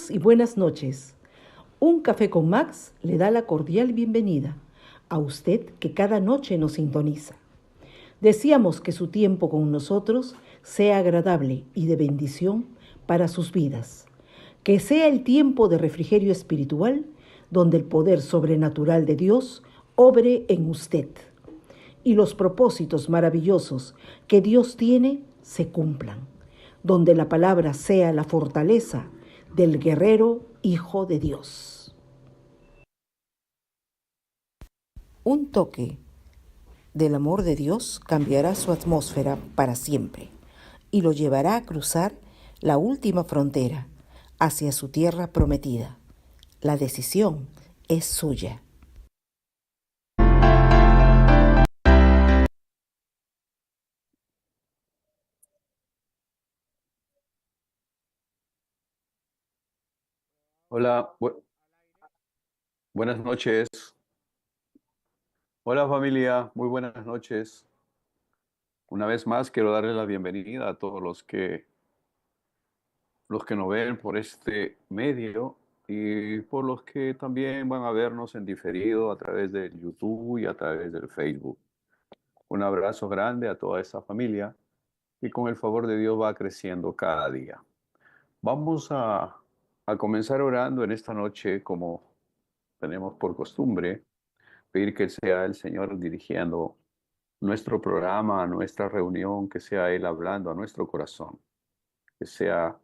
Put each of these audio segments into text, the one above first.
Y buenas noches. Un café con Max le da la cordial bienvenida a usted que cada noche nos sintoniza. Deseamos que su tiempo con nosotros sea agradable y de bendición para sus vidas. Que sea el tiempo de refrigerio espiritual donde el poder sobrenatural de Dios obre en usted y los propósitos maravillosos que Dios tiene se cumplan, donde la palabra sea la fortaleza del guerrero Hijo de Dios. Un toque del amor de Dios cambiará su atmósfera para siempre y lo llevará a cruzar la última frontera hacia su tierra prometida. La decisión es suya. Hola, buenas noches. Hola familia, muy buenas noches. Una vez más quiero darles la bienvenida a todos los que nos ven por este medio y por los que también van a vernos en diferido a través del YouTube y a través del Facebook. Un abrazo grande a toda esta familia y con el favor de Dios va creciendo cada día. Vamos a comenzar orando en esta noche como tenemos por costumbre, pedir que sea el Señor dirigiendo nuestro programa, nuestra reunión, que sea Él hablando a nuestro corazón, que sea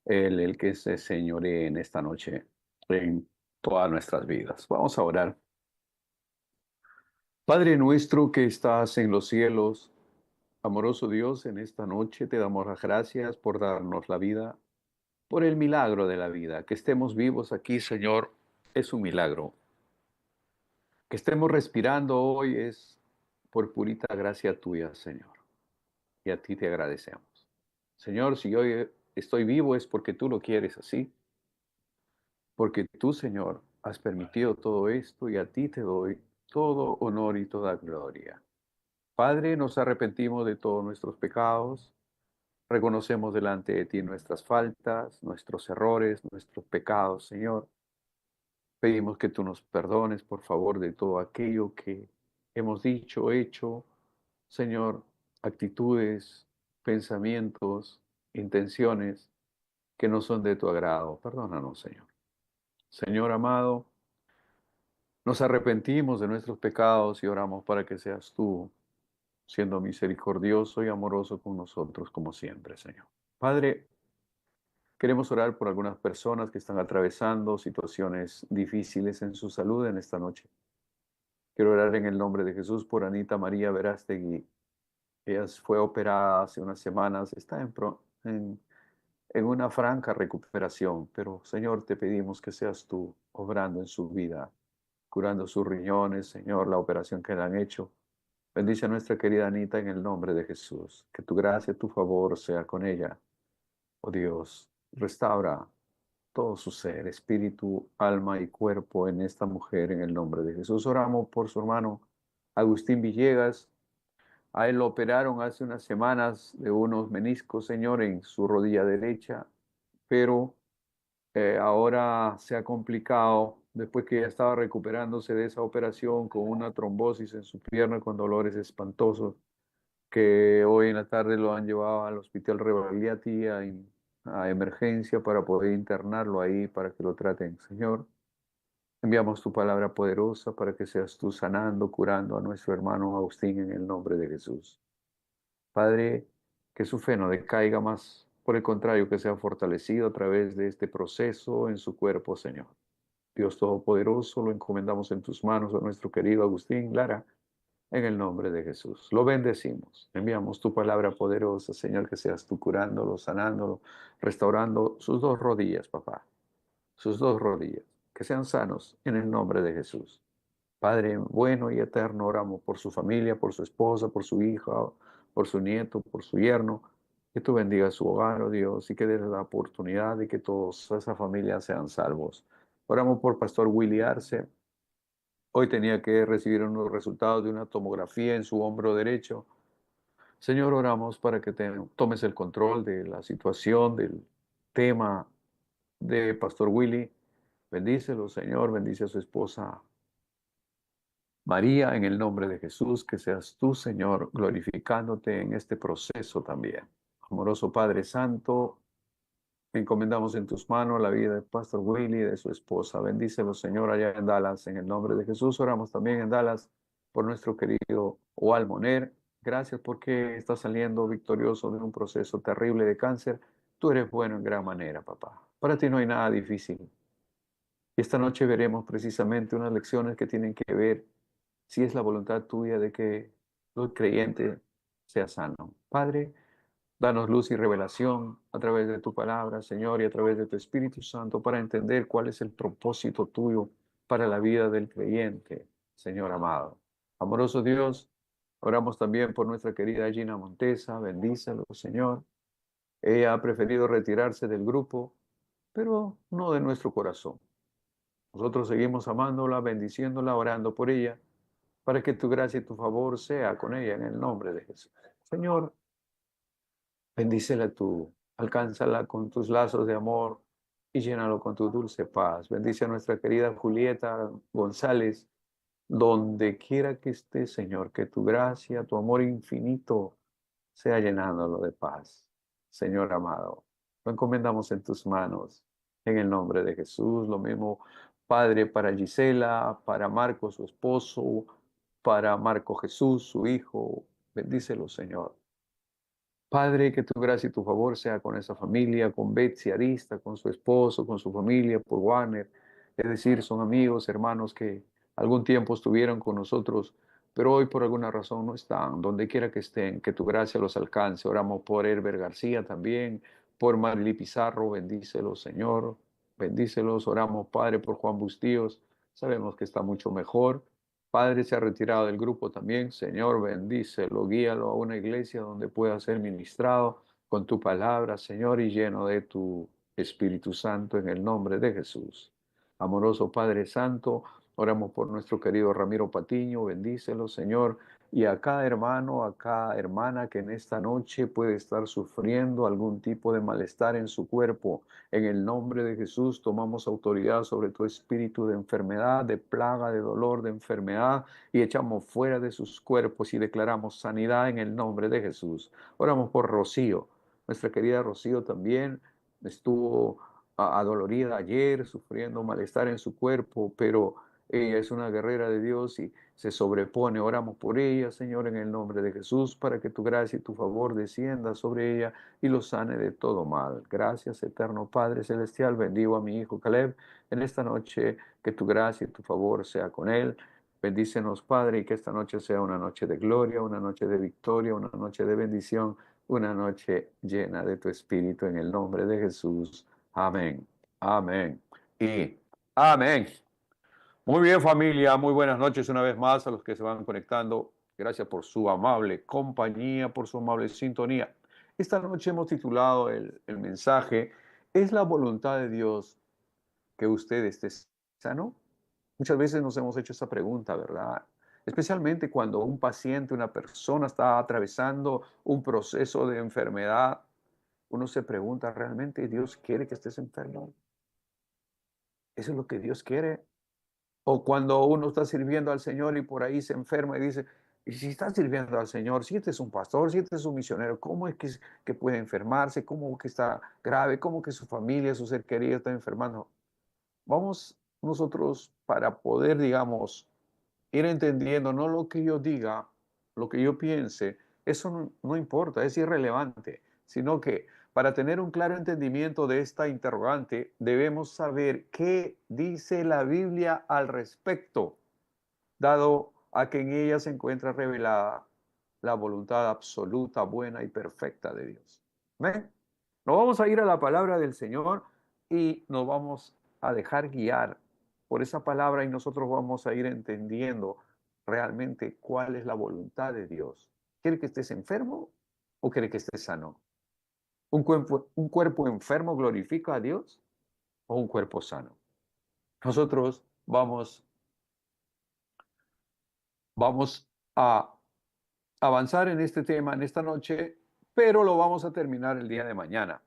Él el que se señoree en esta noche en todas nuestras vidas. Vamos a orar. Padre nuestro que estás en los cielos, amoroso Dios, en esta noche te damos las gracias por darnos la vida, por el milagro de la vida. Que estemos vivos aquí, Señor, es un milagro. Que estemos respirando hoy es por purita gracia tuya, Señor. Y a ti te agradecemos. Señor, si hoy estoy vivo es porque tú lo quieres así, porque tú, Señor, has permitido todo esto y a ti te doy todo honor y toda gloria. Padre, nos arrepentimos de todos nuestros pecados, reconocemos delante de ti nuestras faltas, nuestros errores, nuestros pecados, Señor. Pedimos que tú nos perdones, por favor, de todo aquello que hemos dicho, hecho, Señor, actitudes, pensamientos, intenciones que no son de tu agrado. Perdónanos, Señor. Señor amado, nos arrepentimos de nuestros pecados y oramos para que seas tú, siendo misericordioso y amoroso con nosotros como siempre, Señor. Padre, queremos orar por algunas personas que están atravesando situaciones difíciles en su salud en esta noche. Quiero orar en el nombre de Jesús por Anita María Verástegui. Ella fue operada hace unas semanas, está en una franca recuperación, pero Señor, te pedimos que seas tú obrando en su vida, curando sus riñones, Señor, la operación que le han hecho. Bendice a nuestra querida Anita en el nombre de Jesús. Que tu gracia, tu favor sea con ella. Oh Dios, restaura todo su ser, espíritu, alma y cuerpo en esta mujer en el nombre de Jesús. Oramos por su hermano Agustín Villegas. A él lo operaron hace unas semanas de unos meniscos, Señor, en su rodilla derecha, pero ahora se ha complicado después que ya estaba recuperándose de esa operación con una trombosis en su pierna con dolores espantosos, que hoy en la tarde lo han llevado al Hospital Rebagliati a emergencia para poder internarlo ahí para que lo traten. Señor, enviamos tu palabra poderosa para que seas tú sanando, curando a nuestro hermano Agustín en el nombre de Jesús. Padre, que su fe no decaiga más, por el contrario, que sea fortalecido a través de este proceso en su cuerpo, Señor. Dios Todopoderoso, lo encomendamos en tus manos a nuestro querido Agustín Lara, en el nombre de Jesús. Lo bendecimos. Enviamos tu palabra poderosa, Señor, que seas tú curándolo, sanándolo, restaurando sus dos rodillas, papá, sus dos rodillas, que sean sanos en el nombre de Jesús. Padre bueno y eterno, oramos por su familia, por su esposa, por su hija, por su nieto, por su yerno. Que tú bendigas su hogar, oh Dios, y que des la oportunidad de que todos esa familia sean salvos. Oramos por Pastor Willy Arce. Hoy tenía que recibir unos resultados de una tomografía en su hombro derecho. Señor, oramos para que tomes el control de la situación, del tema de Pastor Willy. Bendícelo, Señor, bendice a su esposa María, en el nombre de Jesús, que seas tú, Señor, glorificándote en este proceso también. Amoroso Padre Santo, encomendamos en tus manos la vida de Pastor Willy y de su esposa. Bendícelo, Señor, allá en Dallas, en el nombre de Jesús. Oramos también en Dallas por nuestro querido Oal Moner. Gracias porque está saliendo victorioso de un proceso terrible de cáncer. Tú eres bueno en gran manera, papá. Para ti no hay nada difícil. Y esta noche veremos precisamente unas lecciones que tienen que ver si es la voluntad tuya de que el creyente sea sano. Padre, danos luz y revelación a través de tu palabra, Señor, y a través de tu Espíritu Santo para entender cuál es el propósito tuyo para la vida del creyente, Señor amado. Amoroso Dios, oramos también por nuestra querida Gina Montesa. Bendícelo, Señor. Ella ha preferido retirarse del grupo, pero no de nuestro corazón. Nosotros seguimos amándola, bendiciéndola, orando por ella, para que tu gracia y tu favor sea con ella en el nombre de Jesús. Señor, bendícela tú, alcánzala con tus lazos de amor y llénalo con tu dulce paz. Bendice a nuestra querida Julieta González, donde quiera que esté, Señor, que tu gracia, tu amor infinito sea llenándolo de paz. Señor amado, lo encomendamos en tus manos, en el nombre de Jesús. Lo mismo, Padre, para Gisela, para Marco, su esposo, para Marco Jesús, su hijo. Bendícelo, Señor. Padre, que tu gracia y tu favor sea con esa familia, con Betsy Arista, con su esposo, con su familia, por Warner. Es decir, son amigos, hermanos que algún tiempo estuvieron con nosotros, pero hoy por alguna razón no están. Donde quiera que estén, que tu gracia los alcance. Oramos por Herbert García también, por Marley Pizarro, bendícelos, Señor. Bendícelos. Oramos, Padre, por Juan Bustíos. Sabemos que está mucho mejor. Padre, se ha retirado del grupo también. Señor, bendícelo, guíalo a una iglesia donde pueda ser ministrado con tu palabra, Señor, y lleno de tu Espíritu Santo en el nombre de Jesús. Amoroso Padre Santo, oramos por nuestro querido Ramiro Patiño, bendícelo, Señor, y a cada hermano, a cada hermana que en esta noche puede estar sufriendo algún tipo de malestar en su cuerpo. En el nombre de Jesús tomamos autoridad sobre tu espíritu de enfermedad, de plaga, de dolor, de enfermedad, y echamos fuera de sus cuerpos y declaramos sanidad en el nombre de Jesús. Oramos por Rocío. Nuestra querida Rocío también estuvo adolorida ayer, sufriendo malestar en su cuerpo, pero ella es una guerrera de Dios y se sobrepone. Oramos por ella, Señor, en el nombre de Jesús, para que tu gracia y tu favor descienda sobre ella y lo sane de todo mal. Gracias, eterno Padre Celestial. Bendigo a mi hijo Caleb en esta noche, que tu gracia y tu favor sea con él. Bendícenos, Padre, y que esta noche sea una noche de gloria, una noche de victoria, una noche de bendición, una noche llena de tu espíritu en el nombre de Jesús. Amén, amén y amén. Muy bien, familia, muy buenas noches una vez más a los que se van conectando. Gracias por su amable compañía, por su amable sintonía. Esta noche hemos titulado el mensaje: ¿es la voluntad de Dios que usted esté sano? Muchas veces nos hemos hecho esa pregunta, ¿verdad? Especialmente cuando un paciente, una persona está atravesando un proceso de enfermedad, uno se pregunta, ¿realmente Dios quiere que estés enfermo? ¿Eso es lo que Dios quiere? O cuando uno está sirviendo al Señor y por ahí se enferma y dice, y si está sirviendo al Señor, si este es un pastor, si este es un misionero, ¿cómo es que puede enfermarse? ¿Cómo que está grave? ¿Cómo que su familia, su ser querido está enfermando? Vamos nosotros para poder, digamos, ir entendiendo, no lo que yo diga, lo que yo piense, eso no importa, es irrelevante, sino que para tener un claro entendimiento de esta interrogante, debemos saber qué dice la Biblia al respecto, dado a que en ella se encuentra revelada la voluntad absoluta, buena y perfecta de Dios. ¿Ven? Nos vamos a ir a la palabra del Señor y nos vamos a dejar guiar por esa palabra y nosotros vamos a ir entendiendo realmente cuál es la voluntad de Dios. ¿Quiere que estés enfermo o quiere que estés sano? Un cuerpo enfermo glorifica a Dios o un cuerpo sano? Nosotros vamos a avanzar en este tema en esta noche, pero lo vamos a terminar el día de mañana.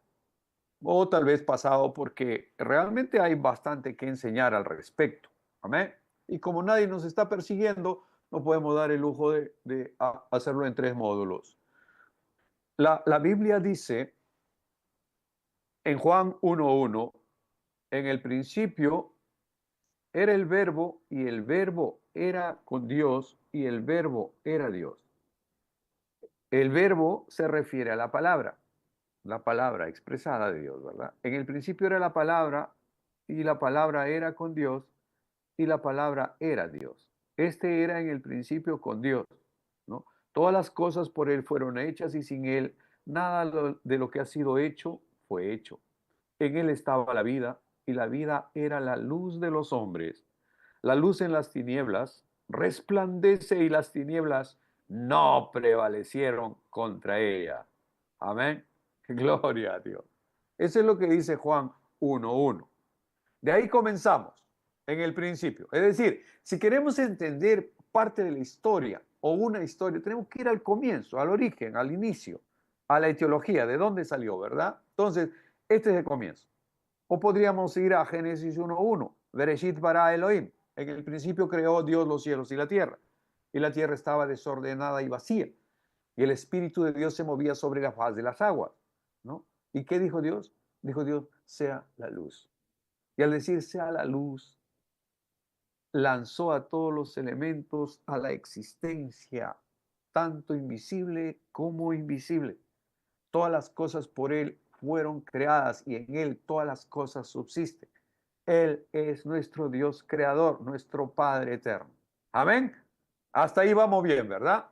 o tal vez pasado, porque realmente hay bastante que enseñar al respecto. Amén. Y como nadie nos está persiguiendo, no podemos dar el lujo de hacerlo en 3 módulos. La Biblia dice en Juan 1:1, en el principio era el verbo y el verbo era con Dios y el verbo era Dios. El verbo se refiere a la palabra expresada de Dios, ¿verdad? En el principio era la palabra y la palabra era con Dios y la palabra era Dios. Este era en el principio con Dios, ¿no? Todas las cosas por Él fueron hechas y sin Él nada de lo que ha sido hecho fue hecho. En Él estaba la vida y la vida era la luz de los hombres. La luz en las tinieblas resplandece y las tinieblas no prevalecieron contra ella. Amén. Gloria a Dios. Eso es lo que dice Juan 1:1. De ahí comenzamos, en el principio. Es decir, si queremos entender parte de la historia o una historia, tenemos que ir al comienzo, al origen, al inicio, a la etiología, de dónde salió, ¿verdad? Entonces, este es el comienzo. O podríamos ir a Génesis 1:1, Bereshit bara Elohim. En el principio creó Dios los cielos y la tierra estaba desordenada y vacía, y el Espíritu de Dios se movía sobre la faz de las aguas, ¿no? ¿Y qué dijo Dios? Dijo Dios, sea la luz. Y al decir sea la luz, lanzó a todos los elementos a la existencia, tanto invisible como invisible. Todas las cosas por Él fueron creadas y en Él todas las cosas subsisten. Él es nuestro Dios creador, nuestro Padre eterno. Amén. Hasta ahí vamos bien, ¿verdad?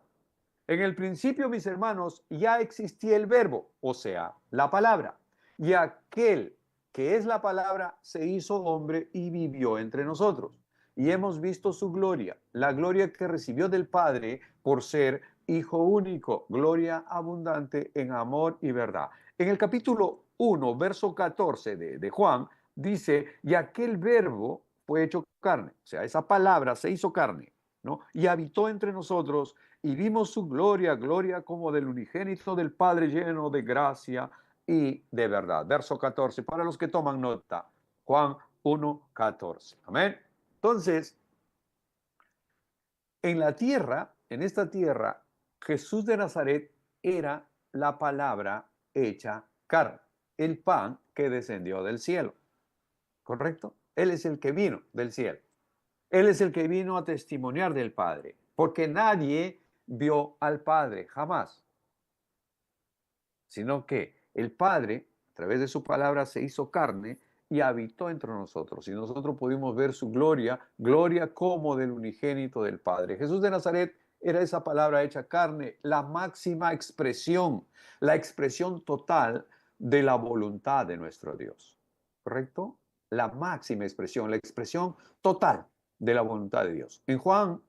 En el principio, mis hermanos, ya existía el verbo, o sea, la palabra. Y aquel que es la palabra se hizo hombre y vivió entre nosotros. Y hemos visto su gloria, la gloria que recibió del Padre por ser Hijo único, gloria abundante en amor y verdad. En el capítulo 1, verso 14 de Juan, dice, y aquel verbo fue hecho carne, o sea, esa palabra se hizo carne, ¿no? Y habitó entre nosotros y vimos su gloria, gloria como del unigénito del Padre lleno de gracia y de verdad. Verso 14, para los que toman nota, Juan 1:14. Amén. Entonces, en la tierra, en esta tierra, Jesús de Nazaret era la palabra hecha carne, el pan que descendió del cielo. ¿Correcto? Él es el que vino del cielo. Él es el que vino a testimoniar del Padre, porque nadie vio al Padre jamás, sino que el Padre, a través de su palabra, se hizo carne y habitó entre nosotros. Y nosotros pudimos ver su gloria, gloria como del unigénito del Padre. Jesús de Nazaret era esa palabra hecha carne, la máxima expresión, la expresión total de la voluntad de nuestro Dios. ¿Correcto? La máxima expresión, la expresión total de la voluntad de Dios. En Juan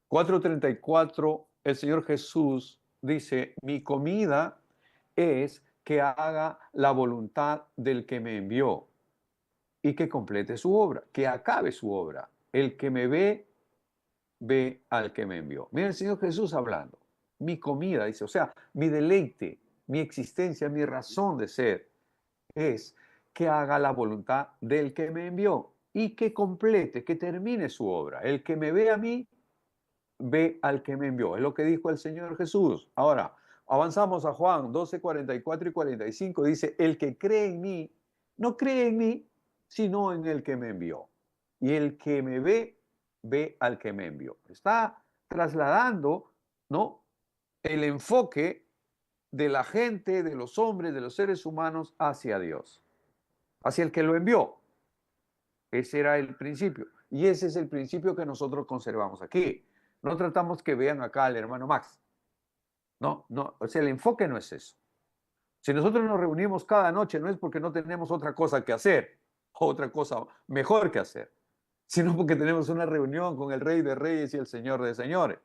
4:34, el Señor Jesús dice, mi comida es que haga la voluntad del que me envió y que complete su obra, que acabe su obra. El que me ve, ve al que me envió. Mira el Señor Jesús hablando. Mi comida, dice, o sea, mi deleite, mi existencia, mi razón de ser es que haga la voluntad del que me envió y que complete, que termine su obra. El que me ve a mí, ve al que me envió. Es lo que dijo el Señor Jesús. Ahora, avanzamos a Juan 12, 44 y 45. Dice, el que cree en mí, no cree en mí, sino en el que me envió. Y el que me ve, ve al que me envió. Está trasladando, ¿no?, el enfoque de la gente, de los hombres, de los seres humanos hacia Dios, hacia el que lo envió. Ese era el principio. Y ese es el principio que nosotros conservamos aquí. No tratamos que vean acá al hermano Max. No, no, o sea, el enfoque no es eso. Si nosotros nos reunimos cada noche, no es porque no tenemos otra cosa que hacer, o otra cosa mejor que hacer, sino porque tenemos una reunión con el Rey de Reyes y el Señor de Señores,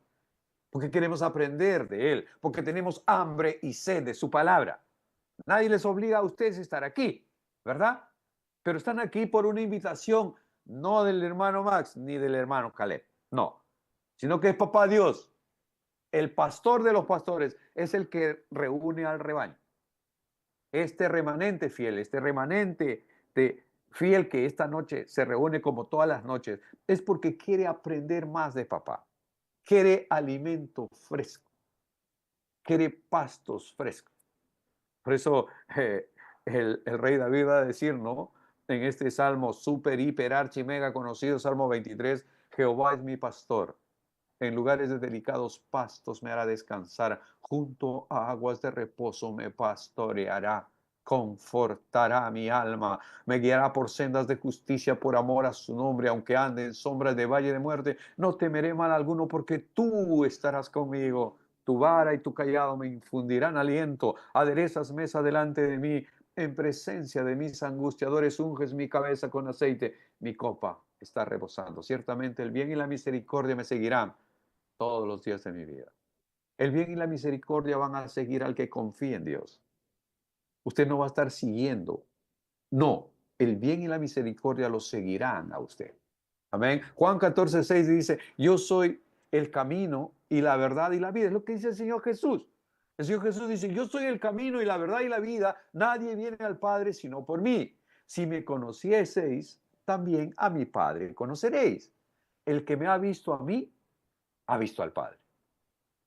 porque queremos aprender de Él, porque tenemos hambre y sed de su palabra. Nadie les obliga a ustedes a estar aquí, ¿verdad? Pero están aquí por una invitación, no del hermano Max ni del hermano Caleb, no, sino que es Papá Dios, el pastor de los pastores, es el que reúne al rebaño. Este remanente fiel, este remanente de fiel que esta noche se reúne como todas las noches, es porque quiere aprender más de papá, quiere alimento fresco, quiere pastos frescos. Por eso el rey David va a decir, ¿no? En este salmo súper, hiper, archi, mega conocido, Salmo 23, Jehová es mi pastor. En lugares de delicados pastos me hará descansar. Junto a aguas de reposo me pastoreará. Confortará mi alma. Me guiará por sendas de justicia por amor a su nombre. Aunque ande en sombras de valle de muerte, no temeré mal alguno porque tú estarás conmigo. Tu vara y tu callado me infundirán aliento. Aderezas mesa delante de mí. En presencia de mis angustiadores unges mi cabeza con aceite. Mi copa está rebosando. Ciertamente el bien y la misericordia me seguirán todos los días de mi vida. El bien y la misericordia van a seguir al que confíe en Dios. Usted no va a estar siguiendo. No, el bien y la misericordia lo seguirán a usted. Amén. Juan 14:6 dice, yo soy el camino y la verdad y la vida. Es lo que dice el Señor Jesús. El Señor Jesús dice, yo soy el camino y la verdad y la vida. Nadie viene al Padre sino por mí. Si me conocieseis, también a mi Padre conoceréis. El que me ha visto a mí, ha visto al Padre.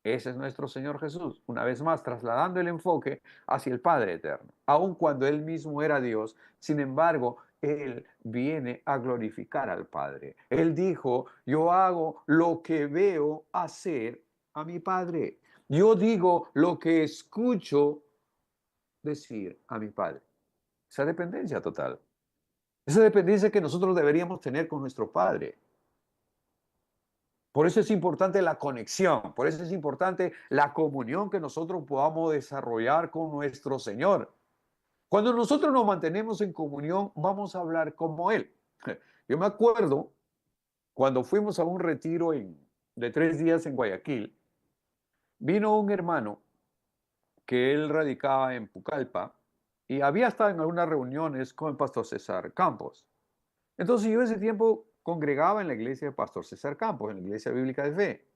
Ese es nuestro Señor Jesús, una vez más trasladando el enfoque hacia el Padre Eterno. Aun cuando Él mismo era Dios, sin embargo, Él viene a glorificar al Padre. Él dijo, yo hago lo que veo hacer a mi Padre. Yo digo lo que escucho decir a mi Padre. Esa dependencia total. Esa dependencia que nosotros deberíamos tener con nuestro Padre. Por eso es importante la conexión, por eso es importante la comunión que nosotros podamos desarrollar con nuestro Señor. Cuando nosotros nos mantenemos en comunión, vamos a hablar como Él. Yo me acuerdo cuando fuimos a un retiro de 3 días en Guayaquil, vino un hermano que él radicaba en Pucallpa y había estado en algunas reuniones con el pastor César Campos. Entonces yo ese tiempo congregaba en la iglesia del pastor César Campos, en la iglesia bíblica de fe.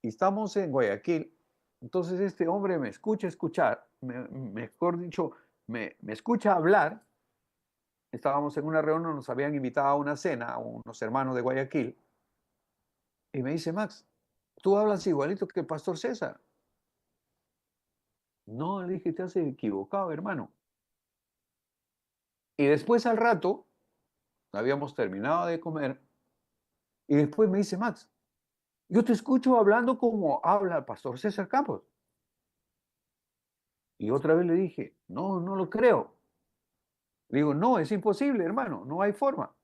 Y estamos en Guayaquil. Entonces este hombre me escucha escuchar, mejor dicho, me escucha hablar. Estábamos en una reunión, nos habían invitado a una cena a unos hermanos de Guayaquil. Y me dice, Max, tú hablas igualito que el pastor César. No, le dije, te has equivocado, hermano. Y después al rato, habíamos terminado de comer, y después me dice, Max, yo te escucho hablando como habla el pastor César Campos. Y otra vez le dije, no, no lo creo. Digo, no, es imposible, hermano, no hay forma.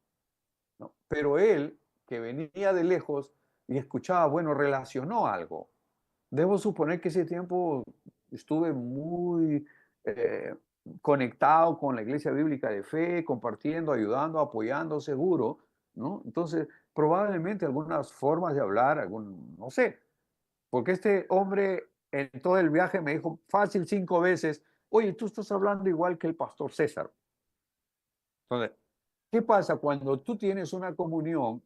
¿No? Pero él, que venía de lejos y escuchaba, bueno, relacionó algo. Debo suponer que ese tiempo estuve muy conectado con la Iglesia Bíblica de Fe, compartiendo, ayudando, apoyando, seguro, ¿no? Entonces, probablemente algunas formas de hablar, no sé, porque este hombre en todo el viaje me dijo fácil 5 veces, oye, tú estás hablando igual que el pastor César. Entonces, ¿qué pasa cuando tú tienes una comunión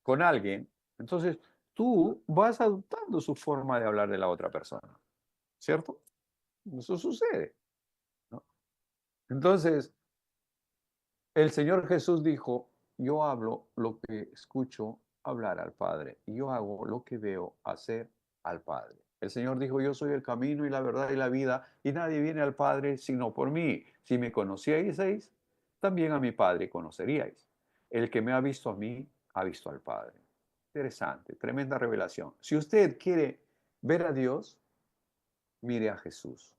con alguien? Entonces, tú vas adoptando su forma de hablar de la otra persona, ¿cierto? Eso sucede, ¿no? Entonces, el Señor Jesús dijo, yo hablo lo que escucho hablar al Padre y yo hago lo que veo hacer al Padre. El Señor dijo, yo soy el camino y la verdad y la vida y nadie viene al Padre sino por mí. Si me conocieseis, también a mi Padre conoceríais. El que me ha visto a mí, ha visto al Padre. Interesante, tremenda revelación. Si usted quiere ver a Dios, mire a Jesús.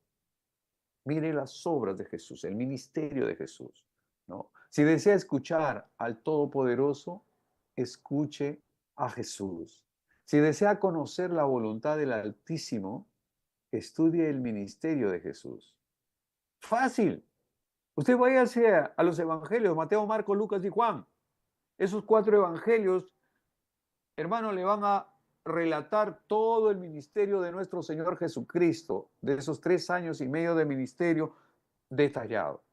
Mire las obras de Jesús, el ministerio de Jesús, ¿no? Si desea escuchar al Todopoderoso, escuche a Jesús. Si desea conocer la voluntad del Altísimo, estudie el ministerio de Jesús. Fácil. Usted vaya a los evangelios, Mateo, Marcos, Lucas y Juan. Esos 4 evangelios, hermano, le van a relatar todo el ministerio de nuestro Señor Jesucristo, de esos 3 años y medio de ministerio detallado.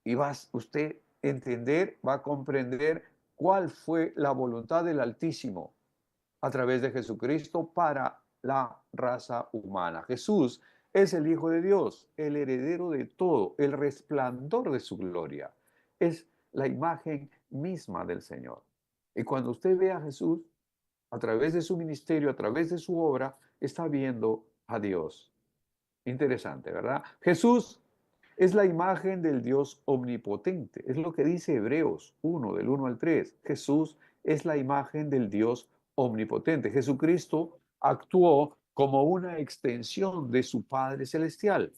Y va usted a entender, va a comprender cuál fue la voluntad del Altísimo a través de Jesucristo para la raza humana. Jesús es el Hijo de Dios, el heredero de todo, el resplandor de su gloria. Es la imagen misma del Señor. Y cuando usted ve a Jesús, a través de su ministerio, a través de su obra, está viendo a Dios. Interesante, ¿verdad? Jesús es la imagen del Dios omnipotente. Es lo que dice Hebreos 1, del 1 al 3. Jesús es la imagen del Dios omnipotente. Jesucristo actuó como una extensión de su Padre Celestial.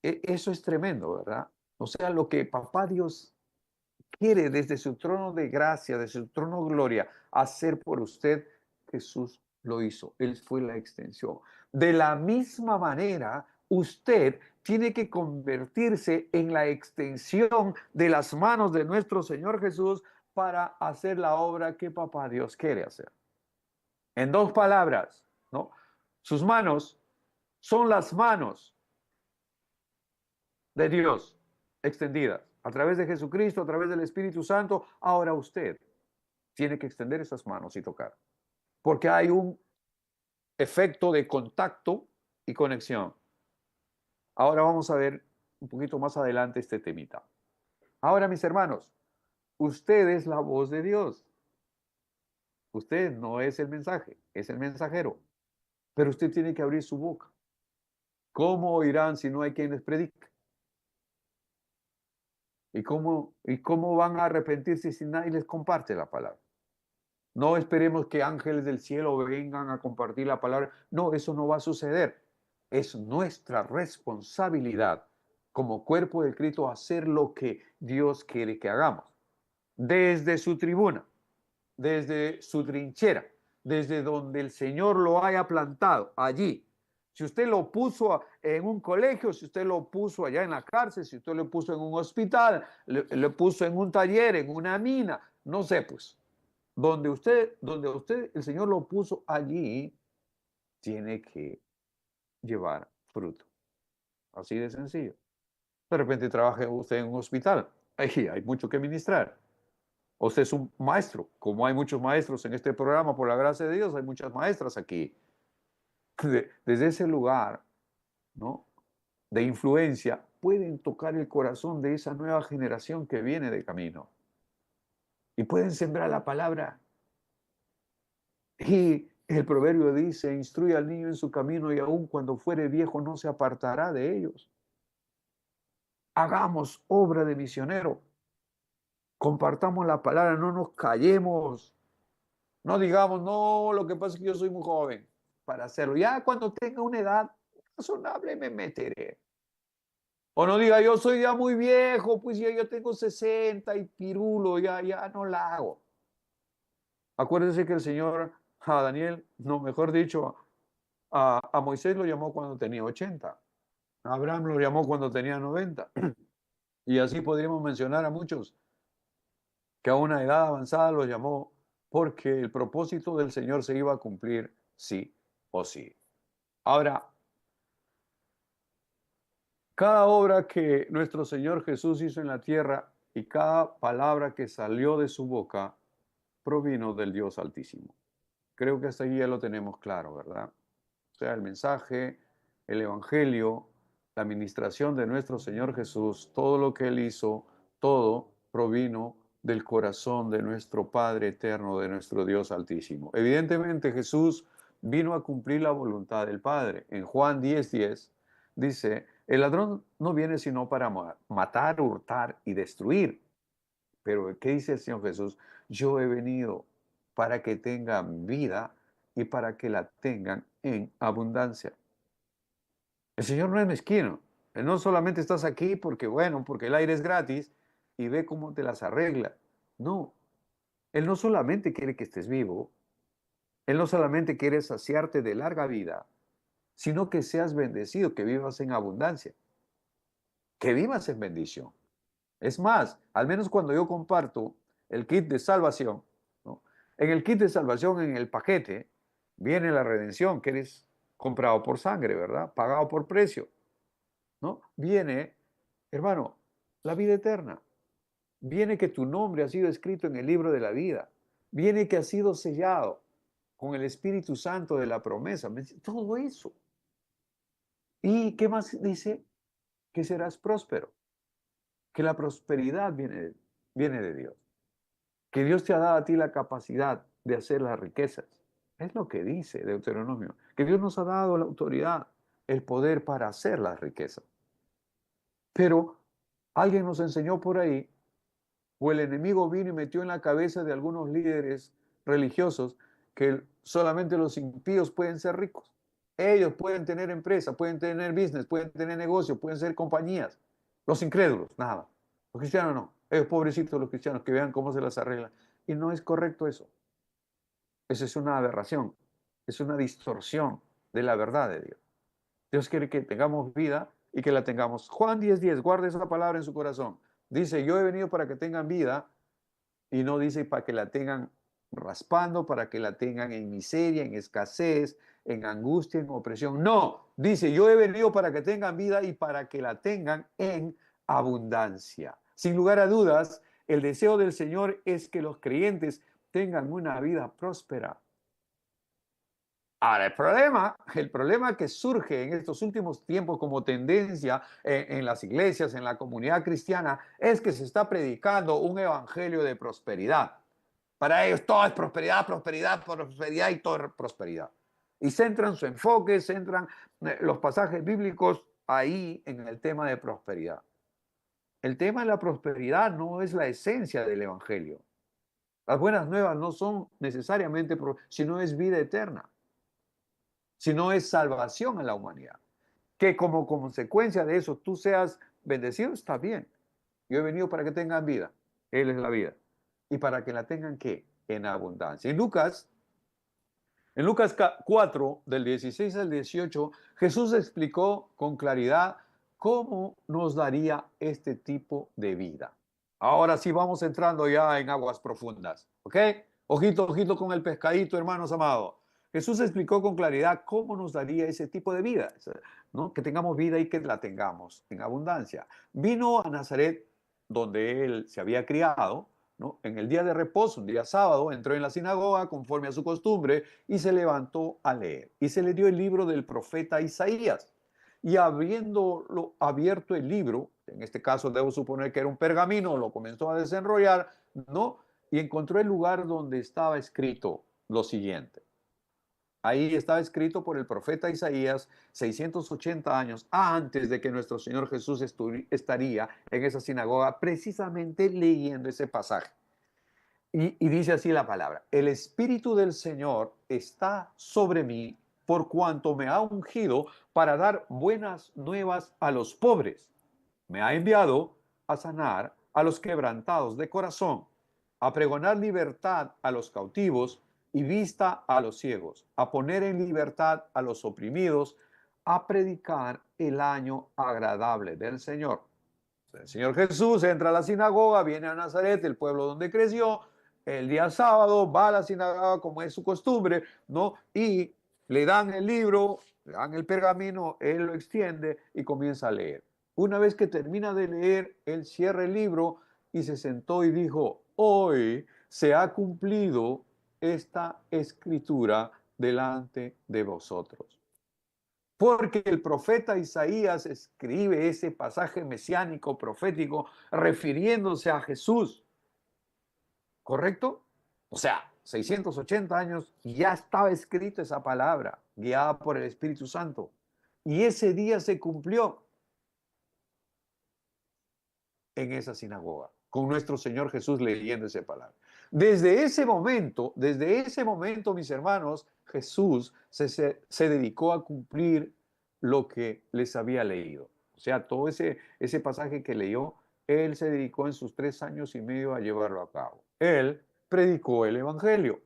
Eso es tremendo, ¿verdad? O sea, lo que Papá Dios quiere desde su trono de gracia, desde su trono de gloria, hacer por usted, Jesús lo hizo. Él fue la extensión. De la misma manera, usted tiene que convertirse en la extensión de las manos de nuestro Señor Jesús para hacer la obra que Papá Dios quiere hacer. En dos palabras, ¿no? Sus manos son las manos de Dios extendidas a través de Jesucristo, a través del Espíritu Santo. Ahora usted tiene que extender esas manos y tocar, porque hay un efecto de contacto y conexión. Ahora vamos a ver un poquito más adelante este temita. Ahora, mis hermanos, usted es la voz de Dios. Usted no es el mensaje, es el mensajero. Pero usted tiene que abrir su boca. ¿Cómo oirán si no hay quien les predique? ¿Y cómo van a arrepentirse si nadie les comparte la palabra? No esperemos que ángeles del cielo vengan a compartir la palabra. No, eso no va a suceder. Es nuestra responsabilidad como cuerpo de Cristo hacer lo que Dios quiere que hagamos. Desde su tribuna, desde su trinchera, desde donde el Señor lo haya plantado, allí. Si usted lo puso en un colegio, si usted lo puso allá en la cárcel, si usted lo puso en un hospital, lo puso en un taller, en una mina, no sé, pues. Donde usted, el Señor lo puso allí, tiene que llevar fruto. Así de sencillo. De repente trabaja usted en un hospital. Ahí hay mucho que ministrar. O usted es un maestro, como hay muchos maestros en este programa, por la gracia de Dios, hay muchas maestras aquí. Desde ese lugar, ¿no?, de influencia, pueden tocar el corazón de esa nueva generación que viene de camino. Y pueden sembrar la palabra. Y el proverbio dice, instruye al niño en su camino y aun cuando fuere viejo no se apartará de ellos. Hagamos obra de misionero. Compartamos la palabra, no nos callemos. No digamos, no, lo que pasa es que yo soy muy joven para hacerlo. Ya cuando tenga una edad razonable me meteré. O no diga, yo soy ya muy viejo, pues ya yo tengo 60 y pirulo, ya no la hago. Acuérdense que el Señor a Daniel, no, mejor dicho, a Moisés lo llamó cuando tenía 80. A Abraham lo llamó cuando tenía 90. Y así podríamos mencionar a muchos que a una edad avanzada los llamó porque el propósito del Señor se iba a cumplir sí o sí. Ahora, cada obra que nuestro Señor Jesús hizo en la tierra y cada palabra que salió de su boca provino del Dios Altísimo. Creo que hasta aquí ya lo tenemos claro, ¿verdad? O sea, el mensaje, el evangelio, la administración de nuestro Señor Jesús, todo lo que Él hizo, todo provino del corazón de nuestro Padre eterno, de nuestro Dios Altísimo. Evidentemente Jesús vino a cumplir la voluntad del Padre. En Juan 10:10 dice, el ladrón no viene sino para matar, hurtar y destruir. Pero ¿qué dice el Señor Jesús? Yo he venido para que tengan vida y para que la tengan en abundancia. El Señor no es mezquino. Él no solamente estás aquí porque, bueno, porque el aire es gratis y ve cómo te las arregla. No, Él no solamente quiere que estés vivo, Él no solamente quiere saciarte de larga vida, sino que seas bendecido, que vivas en abundancia, que vivas en bendición. Es más, al menos cuando yo comparto el kit de salvación, ¿no?, en el kit de salvación, en el paquete, viene la redención, que eres comprado por sangre, ¿verdad? Pagado por precio, ¿no? Viene, hermano, la vida eterna. Viene que tu nombre ha sido escrito en el libro de la vida. Viene que has sido sellado con el Espíritu Santo de la promesa. Todo eso. ¿Y qué más dice? Que serás próspero, que la prosperidad viene de Dios, que Dios te ha dado a ti la capacidad de hacer las riquezas. Es lo que dice Deuteronomio, que Dios nos ha dado la autoridad, el poder para hacer las riquezas. Pero alguien nos enseñó por ahí, o el enemigo vino y metió en la cabeza de algunos líderes religiosos que solamente los impíos pueden ser ricos. Ellos pueden tener empresa, pueden tener business, pueden tener negocio, pueden ser compañías. Los incrédulos, nada. Los cristianos no. Ellos pobrecitos los cristianos, que vean cómo se las arreglan. Y no es correcto eso. Esa es una aberración, es una distorsión de la verdad de Dios. Dios quiere que tengamos vida y que la tengamos. Juan 10:10, guarde esa palabra en su corazón. Dice, yo he venido para que tengan vida y no dice para que la tengan raspando, para que la tengan en miseria, en escasez, en angustia, en opresión. No, dice, yo he venido para que tengan vida y para que la tengan en abundancia. Sin lugar a dudas, el deseo del Señor es que los creyentes tengan una vida próspera. Ahora, el problema que surge en estos últimos tiempos como tendencia en las iglesias, en la comunidad cristiana, es que se está predicando un evangelio de prosperidad. Para ellos todo es prosperidad, prosperidad, prosperidad y todo es prosperidad. Y centran su enfoque, centran los pasajes bíblicos ahí en el tema de prosperidad. El tema de la prosperidad no es la esencia del evangelio. Las buenas nuevas no son necesariamente, sino es vida eterna, sino es salvación a la humanidad. Que como consecuencia de eso tú seas bendecido, está bien. Yo he venido para que tengan vida. Él es la vida. Y para que la tengan, ¿qué? En abundancia. En Lucas 4, del 16 al 18, Jesús explicó con claridad cómo nos daría este tipo de vida. Ahora sí vamos entrando ya en aguas profundas, ¿ok? Ojito, ojito con el pescadito, hermanos amados. Jesús explicó con claridad cómo nos daría ese tipo de vida, ¿no? Que tengamos vida y que la tengamos en abundancia. Vino a Nazaret, donde él se había criado, ¿no? En el día de reposo, un día sábado, entró en la sinagoga conforme a su costumbre y se levantó a leer. Y se le dio el libro del profeta Isaías. Y habiéndolo abierto el libro, en este caso debo suponer que era un pergamino, lo comenzó a desenrollar, ¿no? Y encontró el lugar donde estaba escrito lo siguiente. Ahí estaba escrito por el profeta Isaías 680 años antes de que nuestro Señor Jesús estaría en esa sinagoga precisamente leyendo ese pasaje. Y dice así la palabra, el Espíritu del Señor está sobre mí por cuanto me ha ungido para dar buenas nuevas a los pobres. Me ha enviado a sanar a los quebrantados de corazón, a pregonar libertad a los cautivos y vista a los ciegos, a poner en libertad a los oprimidos, a predicar el año agradable del Señor. El Señor Jesús entra a la sinagoga, viene a Nazaret, el pueblo donde creció, el día sábado va a la sinagoga como es su costumbre, ¿no? Y le dan el libro, le dan el pergamino, él lo extiende y comienza a leer. Una vez que termina de leer, él cierra el libro y se sentó y dijo, hoy se ha cumplido esta escritura delante de vosotros. Porque el profeta Isaías escribe ese pasaje mesiánico profético refiriéndose a Jesús. ¿Correcto? O sea, 680 años ya estaba escrita esa palabra, guiada por el Espíritu Santo. Y ese día se cumplió en esa sinagoga, con nuestro Señor Jesús leyendo esa palabra. Desde ese momento, mis hermanos, Jesús se dedicó a cumplir lo que les había leído. O sea, todo ese pasaje que leyó, él se dedicó en sus 3 años y medio a llevarlo a cabo. Él predicó el Evangelio,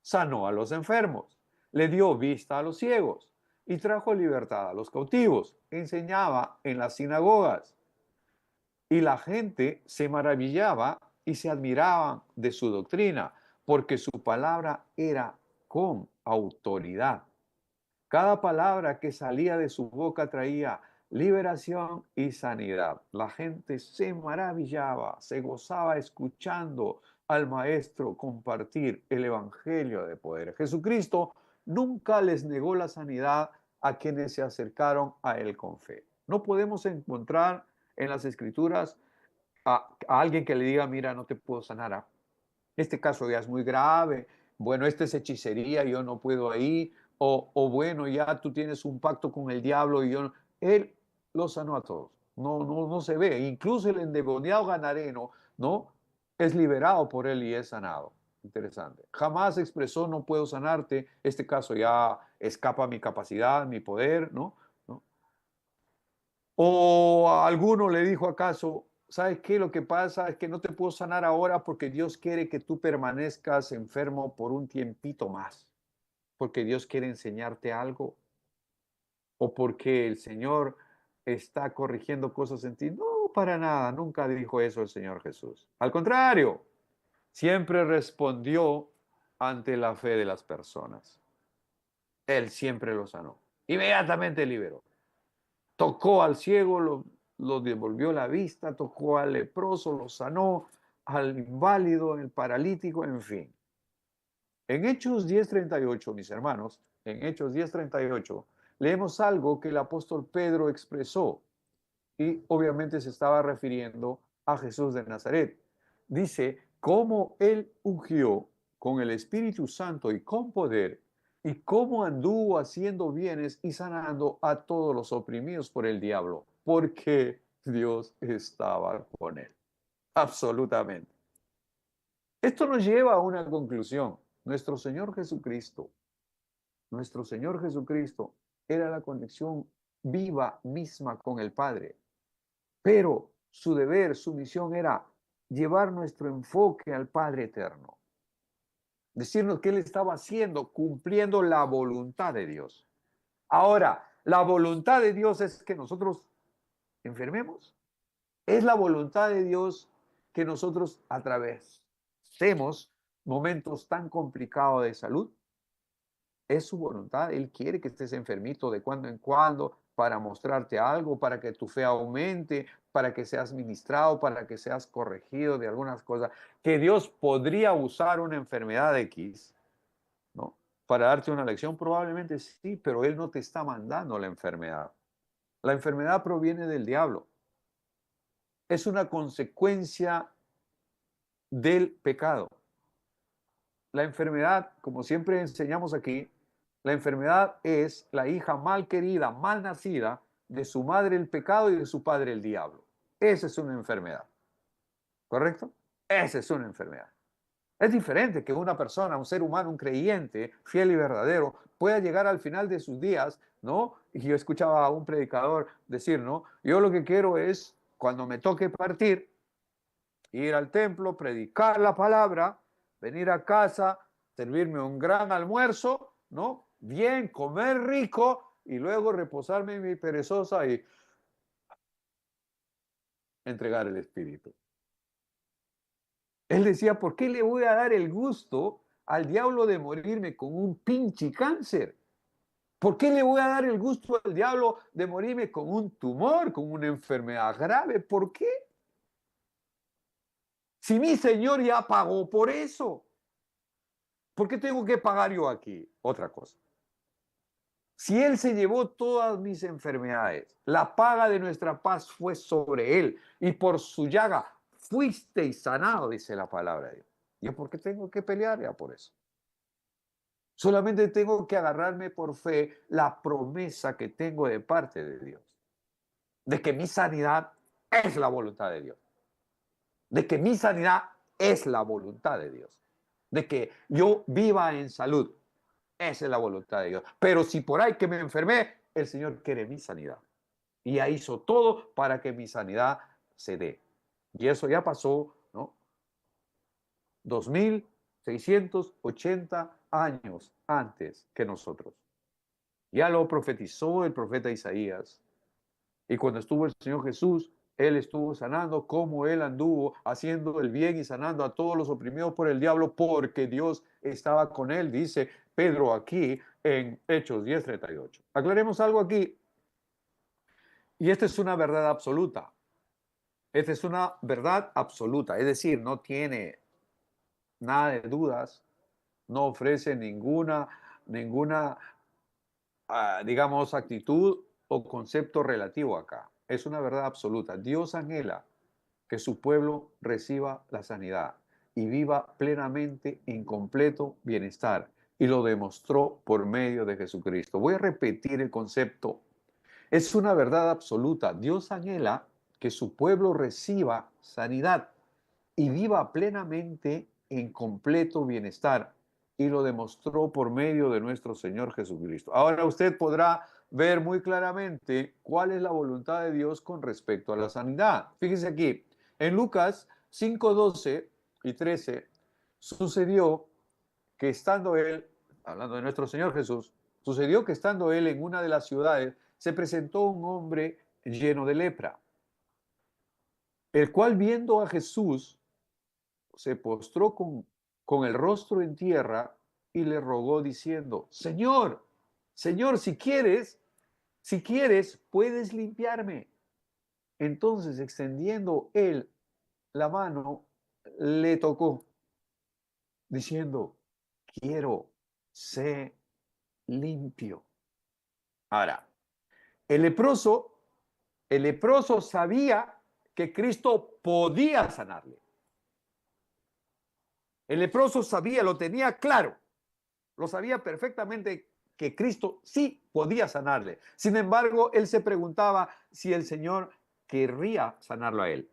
sanó a los enfermos, le dio vista a los ciegos y trajo libertad a los cautivos. Enseñaba en las sinagogas. Y la gente se maravillaba y se admiraban de su doctrina, porque su palabra era con autoridad. Cada palabra que salía de su boca traía liberación y sanidad. La gente se maravillaba, se gozaba escuchando al maestro compartir el evangelio de poder. Jesucristo nunca les negó la sanidad a quienes se acercaron a él con fe. No podemos encontrar en las Escrituras a alguien que le diga, mira, no te puedo sanar. Este caso ya es muy grave. Bueno, este es hechicería, yo no puedo ahí. O bueno, ya tú tienes un pacto con el diablo y yo no. Él los sanó a todos. No se ve. Incluso el endemoniado ganareno, ¿no? Es liberado por él y es sanado. Interesante. Jamás expresó no puedo sanarte. Este caso ya escapa mi capacidad, mi poder, ¿no? ¿No? O a alguno le dijo acaso, ¿sabes qué? Lo que pasa es que no te puedo sanar ahora porque Dios quiere que tú permanezcas enfermo por un tiempito más, porque Dios quiere enseñarte algo o porque el Señor está corrigiendo cosas en ti. No, para nada, nunca dijo eso el Señor Jesús. Al contrario, siempre respondió ante la fe de las personas. Él siempre lo sanó. Inmediatamente liberó. Tocó al ciego, lo devolvió la vista, tocó al leproso, lo sanó, al inválido, el paralítico, en fin. En Hechos 10:38, mis hermanos, en Hechos 10:38, leemos algo que el apóstol Pedro expresó y obviamente se estaba refiriendo a Jesús de Nazaret. Dice, cómo él ungió con el Espíritu Santo y con poder, y cómo anduvo haciendo bienes y sanando a todos los oprimidos por el diablo, porque Dios estaba con él. Absolutamente. Esto nos lleva a una conclusión. Nuestro Señor Jesucristo era la conexión viva misma con el Padre. Pero su deber, su misión era llevar nuestro enfoque al Padre Eterno. Decirnos que Él estaba haciendo, cumpliendo la voluntad de Dios. Ahora, la voluntad de Dios es que nosotros enfermemos. Es la voluntad de Dios que nosotros atravesemos momentos tan complicados de salud. Es su voluntad. Él quiere que estés enfermito de cuando en cuando para mostrarte algo, para que tu fe aumente, para que seas ministrado, para que seas corregido de algunas cosas. Que Dios podría usar una enfermedad X, ¿no? Para darte una lección, probablemente sí, pero Él no te está mandando la enfermedad. La enfermedad proviene del diablo. Es una consecuencia del pecado. La enfermedad, como siempre enseñamos aquí, la enfermedad es la hija mal querida, mal nacida de su madre el pecado y de su padre el diablo. Esa es una enfermedad. ¿Correcto? Esa es una enfermedad. Es diferente que una persona, un ser humano, un creyente, fiel y verdadero, pueda llegar al final de sus días, ¿no? Y yo escuchaba a un predicador decir, ¿no? Yo lo que quiero es, cuando me toque partir, ir al templo, predicar la palabra, venir a casa, servirme un gran almuerzo, ¿no? Bien, comer rico y luego reposarme en mi perezosa y entregar el espíritu. Él decía, ¿por qué le voy a dar el gusto al diablo de morirme con un pinche cáncer? ¿Por qué le voy a dar el gusto al diablo de morirme con un tumor, con una enfermedad grave? ¿Por qué? Si mi Señor ya pagó por eso, ¿por qué tengo que pagar yo aquí? Otra cosa. Si Él se llevó todas mis enfermedades, la paga de nuestra paz fue sobre Él y por su llaga fuisteis sanado, dice la palabra de Dios. ¿Yo por qué tengo que pelear ya por eso? Solamente tengo que agarrarme por fe la promesa que tengo de parte de Dios, de que mi sanidad es la voluntad de Dios, de que mi sanidad es la voluntad de Dios, de que yo viva en salud. Esa es la voluntad de Dios. Pero si por ahí que me enfermé, el Señor quiere mi sanidad. Y ya hizo todo para que mi sanidad se dé. Y eso ya pasó, ¿no? 2680 años antes que nosotros. Ya lo profetizó el profeta Isaías. Y cuando estuvo el Señor Jesús, Él estuvo sanando como Él anduvo, haciendo el bien y sanando a todos los oprimidos por el diablo, porque Dios estaba con Él, dice Pedro aquí en Hechos 10:38. Aclaremos algo aquí. Y esta es una verdad absoluta. Esta es una verdad absoluta. Es decir, no tiene nada de dudas, no ofrece ninguna digamos, actitud o concepto relativo acá. Es una verdad absoluta. Dios anhela que su pueblo reciba la sanidad y viva plenamente en completo bienestar. Y lo demostró por medio de Jesucristo. Voy a repetir el concepto. Es una verdad absoluta. Dios anhela que su pueblo reciba sanidad y viva plenamente en completo bienestar. Y lo demostró por medio de nuestro Señor Jesucristo. Ahora usted podrá ver muy claramente cuál es la voluntad de Dios con respecto a la sanidad. Fíjese aquí, en Lucas 5:12 y 13, sucedió que estando él, hablando de nuestro Señor Jesús, sucedió que estando él en una de las ciudades, se presentó un hombre lleno de lepra, el cual viendo a Jesús, se postró con el rostro en tierra y le rogó diciendo, Señor, Señor, si quieres, puedes limpiarme. Entonces, extendiendo él la mano, le tocó, diciendo, quiero, sé limpio. Ahora, el leproso, el leproso sabía que Cristo podía sanarle. El leproso sabía, lo tenía claro, lo sabía perfectamente que Cristo sí podía sanarle. Sin embargo, él se preguntaba si el Señor querría sanarlo a él.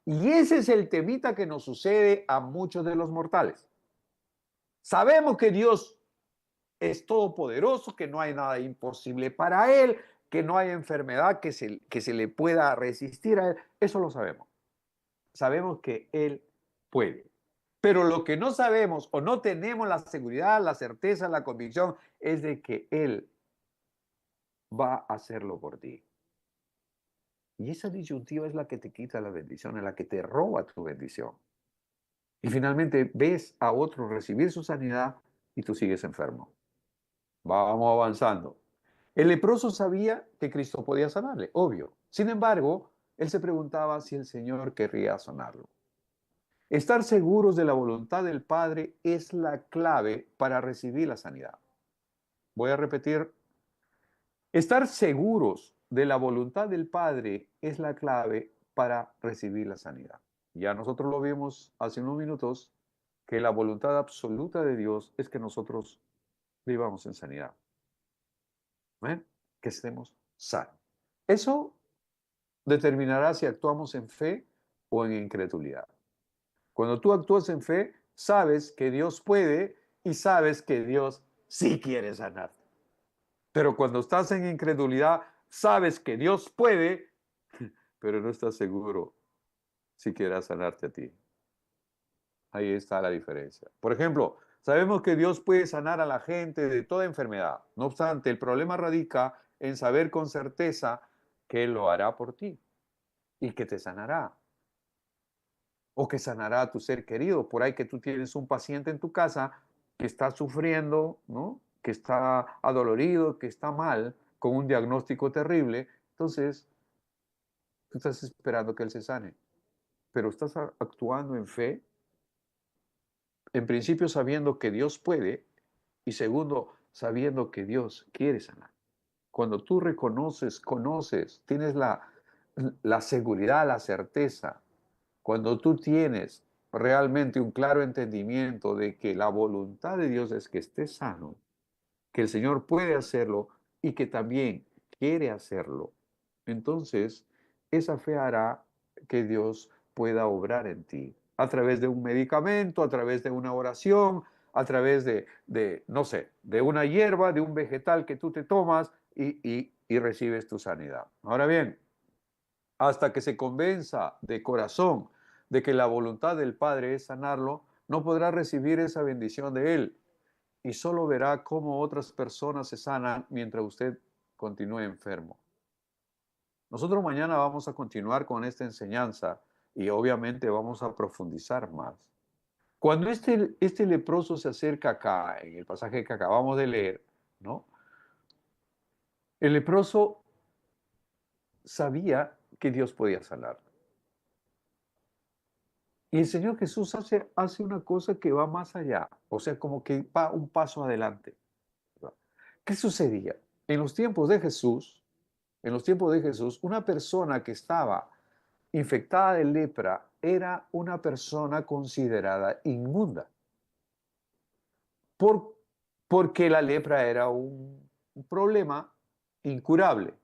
Y ese es el temita que nos sucede a muchos de los mortales. Sabemos que Dios es todopoderoso, que no hay nada imposible para Él, que no hay enfermedad que se le pueda resistir a Él. Eso lo sabemos. Sabemos que Él puede. Pero lo que no sabemos o no tenemos la seguridad, la certeza, la convicción es de que Él va a hacerlo por ti. Y esa disyuntiva es la que te quita la bendición, es la que te roba tu bendición. Y finalmente ves a otro recibir su sanidad y tú sigues enfermo. Vamos avanzando. El leproso sabía que Cristo podía sanarle, obvio. Sin embargo, él se preguntaba si el Señor querría sanarlo. Estar seguros de la voluntad del Padre es la clave para recibir la sanidad. Voy a repetir, estar seguros de la voluntad del Padre es la clave para recibir la sanidad. Ya nosotros lo vimos hace unos minutos, que la voluntad absoluta de Dios es que nosotros vivamos en sanidad. ¿Ven? Que estemos sanos. Eso determinará si actuamos en fe o en incredulidad. Cuando tú actúas en fe, sabes que Dios puede y sabes que Dios sí quiere sanarte. Pero cuando estás en incredulidad, sabes que Dios puede, pero no estás seguro si quiera sanarte a ti. Ahí está la diferencia. Por ejemplo, sabemos que Dios puede sanar a la gente de toda enfermedad. No obstante, el problema radica en saber con certeza que Él lo hará por ti y que te sanará. O que sanará a tu ser querido. Por ahí que tú tienes un paciente en tu casa que está sufriendo, ¿no? Que está adolorido, que está mal, con un diagnóstico terrible. Entonces, tú estás esperando que él se sane. Pero estás actuando en fe, en principio sabiendo que Dios puede y segundo, sabiendo que Dios quiere sanar. Cuando tú reconoces, conoces, tienes la seguridad, la certeza. Cuando tú tienes realmente un claro entendimiento de que la voluntad de Dios es que estés sano, que el Señor puede hacerlo y que también quiere hacerlo, entonces esa fe hará que Dios pueda obrar en ti a través de un medicamento, a través de una oración, a través no sé, de una hierba, de un vegetal que tú te tomas y recibes tu sanidad. Ahora bien, hasta que se convenza de corazón de que la voluntad del Padre es sanarlo, no podrá recibir esa bendición de Él y solo verá cómo otras personas se sanan mientras usted continúe enfermo. Nosotros mañana vamos a continuar con esta enseñanza y obviamente vamos a profundizar más. Cuando este leproso se acerca acá, en el pasaje que acabamos de leer, ¿no? El leproso sabía que Dios podía sanar. Y el Señor Jesús hace una cosa que va más allá, o sea, como que va un paso adelante, ¿verdad? ¿Qué sucedía? En los tiempos de Jesús, en los tiempos de Jesús, una persona que estaba infectada de lepra era una persona considerada inmunda, por, porque la lepra era un problema incurable.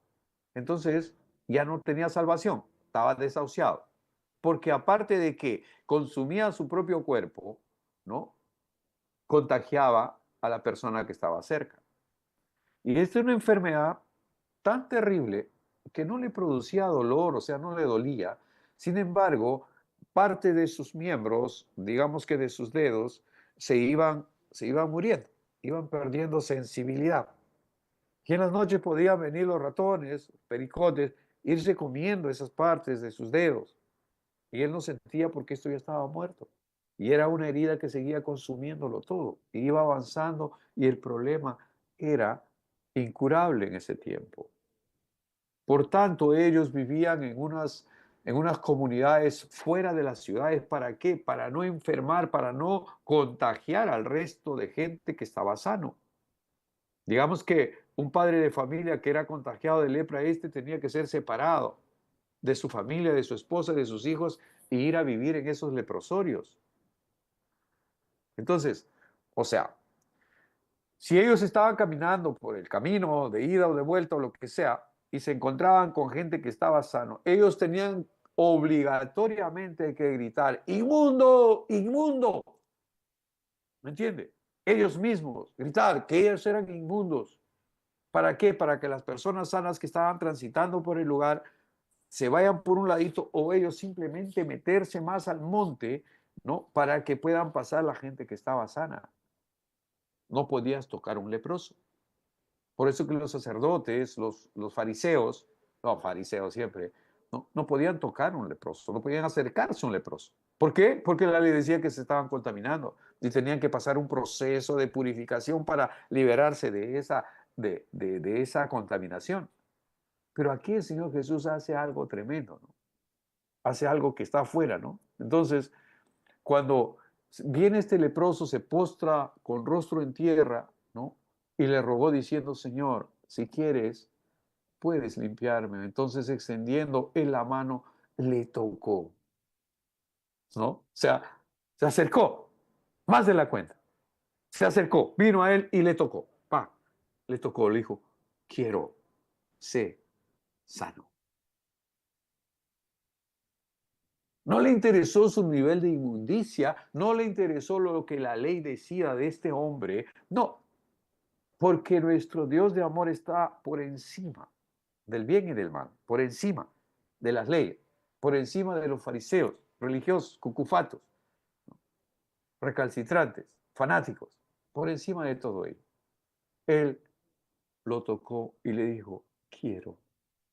Entonces ya no tenía salvación, estaba desahuciado. Porque aparte de que consumía su propio cuerpo, ¿no? Contagiaba a la persona que estaba cerca. Y esta es una enfermedad tan terrible que no le producía dolor, o sea, no le dolía. Sin embargo, parte de sus miembros, digamos que de sus dedos, se iban muriendo, iban perdiendo sensibilidad. Y en las noches podían venir los ratones, pericotes, irse comiendo esas partes de sus dedos. Y él no sentía porque esto ya estaba muerto. Y era una herida que seguía consumiéndolo todo. Y iba avanzando y el problema era incurable en ese tiempo. Por tanto, ellos vivían en unas comunidades fuera de las ciudades. ¿Para qué? Para no enfermar, para no contagiar al resto de gente que estaba sano. Digamos que un padre de familia que era contagiado de lepra, tenía que ser separado de su familia, de su esposa, de sus hijos, e ir a vivir en esos leprosorios. Entonces, o sea, si ellos estaban caminando por el camino de ida o de vuelta o lo que sea, y se encontraban con gente que estaba sano, ellos tenían obligatoriamente que gritar, inmundo, inmundo. ¿Me entiende? Ellos mismos, gritar que ellos eran inmundos. ¿Para qué? Para que las personas sanas que estaban transitando por el lugar se vayan por un ladito o ellos simplemente meterse más al monte, ¿no? Para que puedan pasar la gente que estaba sana. No podías tocar un leproso. Por eso que los sacerdotes, los fariseos, no, fariseos siempre, no podían tocar un leproso, no podían acercarse a un leproso. ¿Por qué? Porque la ley decía que se estaban contaminando y tenían que pasar un proceso de purificación para liberarse de esa contaminación. Pero aquí el Señor Jesús hace algo tremendo, ¿no? Hace algo que está afuera, ¿no? Entonces, cuando viene este leproso, se postra con rostro en tierra, ¿no? Y le rogó diciendo, Señor, si quieres, puedes limpiarme. Entonces, extendiendo él la mano, le tocó, ¿no? O sea, se acercó, más de la cuenta. Se acercó, vino a él y le tocó. Pa, le tocó, le dijo, quiero, sé sano. No le interesó su nivel de inmundicia, no le interesó lo que la ley decía de este hombre, no, porque nuestro Dios de amor está por encima del bien y del mal, por encima de las leyes, por encima de los fariseos, religiosos, cucufatos, recalcitrantes, fanáticos, por encima de todo ello. Él lo tocó y le dijo, quiero,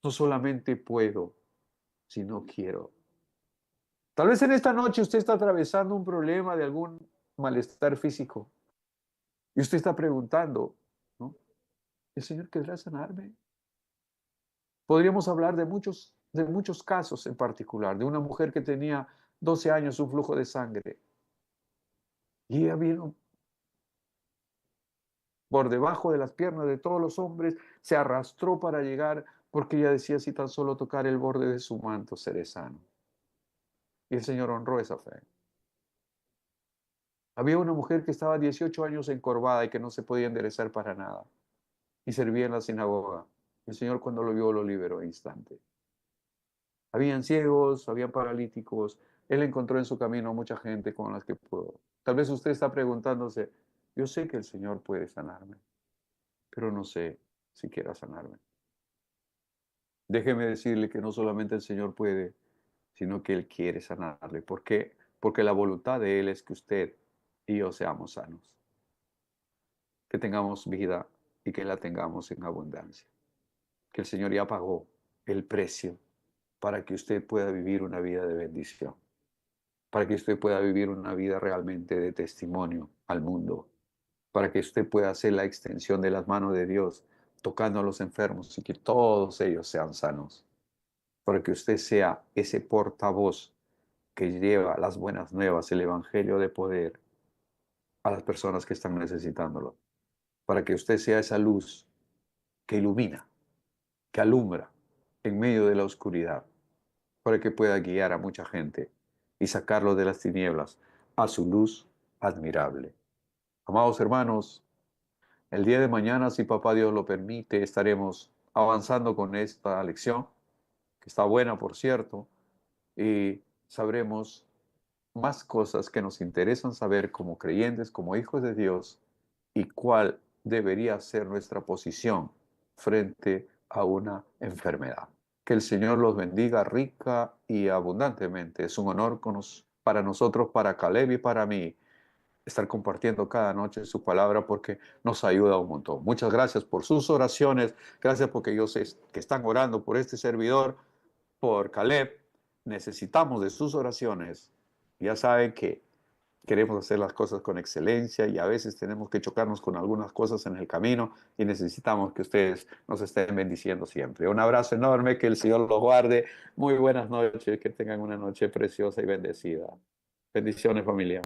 no solamente puedo, sino quiero. Tal vez en esta noche usted está atravesando un problema de algún malestar físico y usted está preguntando, ¿no? ¿El Señor querrá sanarme? Podríamos hablar de muchos casos en particular, de una mujer que tenía 12 años un flujo de sangre y ella vino por debajo de las piernas de todos los hombres, se arrastró para llegar porque ella decía, si tan solo tocar el borde de su manto seré sano. Y el Señor honró esa fe. Había una mujer que estaba 18 años encorvada y que no se podía enderezar para nada y servía en la sinagoga. El Señor cuando lo vio lo liberó al instante. Habían ciegos, habían paralíticos. Él encontró en su camino a mucha gente con las que pudo. Tal vez usted está preguntándose, yo sé que el Señor puede sanarme, pero no sé si quiera sanarme. Déjeme decirle que no solamente el Señor puede, sino que Él quiere sanarle. ¿Por qué? Porque la voluntad de Él es que usted y yo seamos sanos, que tengamos vida y que la tengamos en abundancia. Que el Señor ya pagó el precio para que usted pueda vivir una vida de bendición, para que usted pueda vivir una vida realmente de testimonio al mundo, para que usted pueda hacer la extensión de las manos de Dios, tocando a los enfermos y que todos ellos sean sanos, para que usted sea ese portavoz que lleva las buenas nuevas, el evangelio de poder a las personas que están necesitándolo. para que usted sea esa luz que ilumina, que alumbra en medio de la oscuridad, para que pueda guiar a mucha gente y sacarlo de las tinieblas a su luz admirable. Amados hermanos, el día de mañana, si papá Dios lo permite, estaremos avanzando con esta lección, que está buena, por cierto, y sabremos más cosas que nos interesan saber como creyentes, como hijos de Dios, y cuál debería ser nuestra posición frente a una enfermedad. Que el Señor los bendiga rica y abundantemente. Es un honor para nosotros, para Caleb y para mí, estar compartiendo cada noche su palabra porque nos ayuda un montón. Muchas gracias por sus oraciones. Gracias porque yo sé que están orando por este servidor, por Caleb. Necesitamos de sus oraciones. Ya saben que queremos hacer las cosas con excelencia y a veces tenemos que chocarnos con algunas cosas en el camino y necesitamos que ustedes nos estén bendiciendo siempre. Un abrazo enorme, que el Señor los guarde. Muy buenas noches, que tengan una noche preciosa y bendecida. Bendiciones, familia.